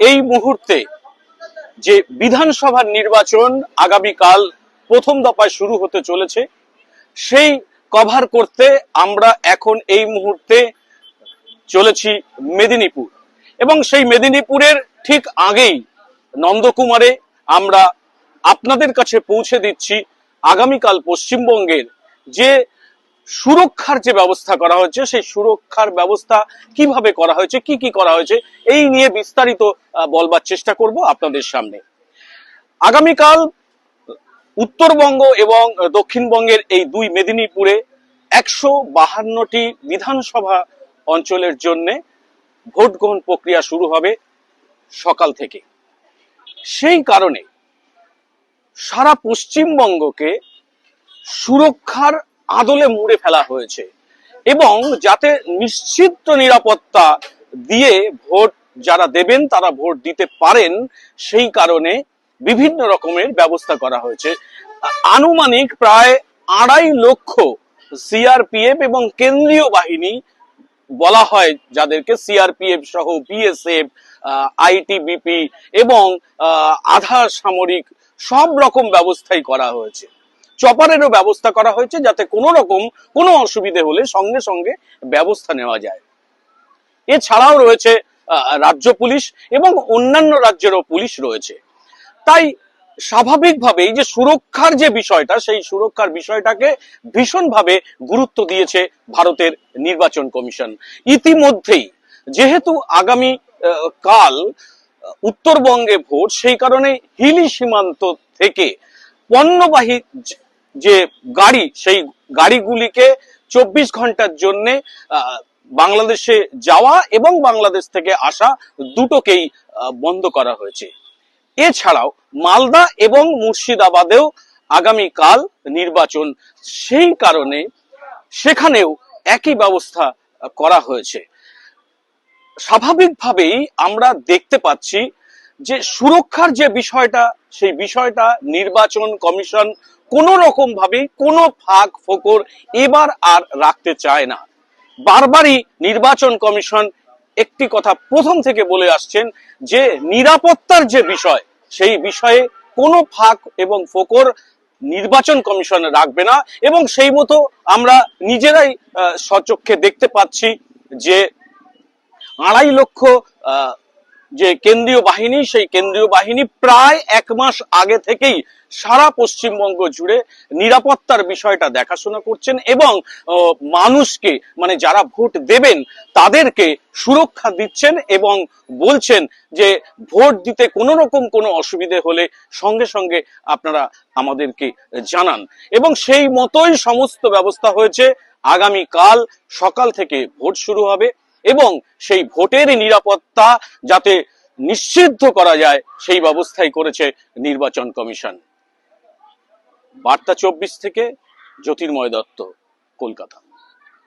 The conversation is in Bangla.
এই মুহূর্তে যে বিধানসভার নির্বাচন আগামীকাল প্রথম দফায় শুরু হতে চলেছে, সেই কভার করতে আমরা এখন এই মুহূর্তে চলেছি মেদিনীপুর, এবং সেই মেদিনীপুরের ঠিক আগেই নন্দকুমারে আমরা আপনাদের কাছে পৌঁছে দিচ্ছি আগামীকাল পশ্চিমবঙ্গের যে সুরক্ষার যে ব্যবস্থা করা হয়েছে, সেই সুরক্ষার ব্যবস্থা কিভাবে করা হয়েছে, কি কি করা হয়েছে, এই নিয়ে বিস্তারিত বলবার চেষ্টা করব আপনাদের সামনে। আগামীকাল উত্তরবঙ্গ এবং দক্ষিণবঙ্গের এই দুই মেদিনীপুরে 152টি বিধানসভা অঞ্চলের জন্য ভোট গ্রহণ প্রক্রিয়া শুরু হবে সকাল থেকে। সেই কারণে সারা পশ্চিমবঙ্গকে সুরক্ষার আদলে মুড়ে ফেলা হয়েছে, এবং যাতে নিশ্চিত নিরাপত্তা দিয়ে ভোট যারা দেবেন তারা ভোট দিতে পারেন, সেই কারণে বিভিন্ন রকমের ব্যবস্থা করা হয়েছে। আনুমানিক প্রায় 2.5 লক্ষ সিআরপিএফ এবং কেন্দ্রীয় বাহিনী বলা হয়, যাদেরকে সিআরপিএফ সহ বিএসএফ, আইটিবিপি এবং আধা সামরিক সব রকম ব্যবস্থাই করা হয়েছে। চপারেরও ব্যবস্থা করা হয়েছে, যাতে কোনো রকম কোনো অসুবিধে হলে সঙ্গে সঙ্গে ব্যবস্থা নেওয়া যায়। এছাড়াও রয়েছে রাজ্য পুলিশ এবং অন্যান্য রাজ্যেরও পুলিশ রয়েছে। তাই স্বাভাবিকভাবেই যে সুরক্ষার যে বিষয়টা, সেই সুরক্ষার বিষয়টাকে ভীষণভাবে গুরুত্ব দিয়েছে ভারতের নির্বাচন কমিশন। ইতিমধ্যেই যেহেতু আগামী কাল উত্তরবঙ্গে ভোট, সেই কারণে হিলি সীমান্ত থেকে পণ্যবাহী যে গাড়ি, সেই গাড়িগুলিকে 24 ঘন্টার জন্য বাংলাদেশে যাওয়া এবং বাংলাদেশ থেকে আসা দুটোকেই বন্ধ করা হয়েছে। এছাড়াও মালদা এবং মুর্শিদাবাদেও আগামীকাল নির্বাচন, সেই কারণে সেখানেও একই ব্যবস্থা করা হয়েছে। স্বাভাবিকভাবেই আমরা দেখতে পাচ্ছি যে সুরক্ষার যে বিষয়টা, সেই বিষয়টা নির্বাচন কমিশন কোনো রকম ভাবে কোনো ফাঁক ফোকর এবার আর রাখতে চায় না। বারবারই নির্বাচন কমিশন একটি কথা প্রথম থেকে বলে আসছেন যে নিরাপত্তার যে বিষয়, সেই বিষয়ে কোনো ফাঁক এবং ফোকর নির্বাচন কমিশন রাখবে না। এবং সেই মতো আমরা নিজেরাই স্বচক্ষে দেখতে পাচ্ছি যে 2.5 লক্ষ যে কেন্দ্রীয় বাহিনী, সেই কেন্দ্রীয় বাহিনী প্রায় 1 মাস আগে থেকেই সারা পশ্চিমবঙ্গ জুড়ে নিরাপত্তার বিষয়টা দেখাশোনা করছেন, এবং মানুষকে, মানে যারা ভোট দেবেন তাদেরকে সুরক্ষা দিচ্ছেন, এবং বলছেন যে ভোট দিতে কোনো রকম কোনো অসুবিধে হলে সঙ্গে সঙ্গে আপনারা আমাদেরকে জানান। এবং সেই মতোই সমস্ত ব্যবস্থা হয়েছে। আগামীকাল সকাল থেকে ভোট শুরু হবে, এবং সেই ভোটের নিরাপত্তা যাতে নিশ্চিত করা যায়, সেই ব্যবস্থাই করেছে নির্বাচন কমিশন। বার্তা 24 থেকে জ্যোতির্ময় দত্ত, কলকাতা।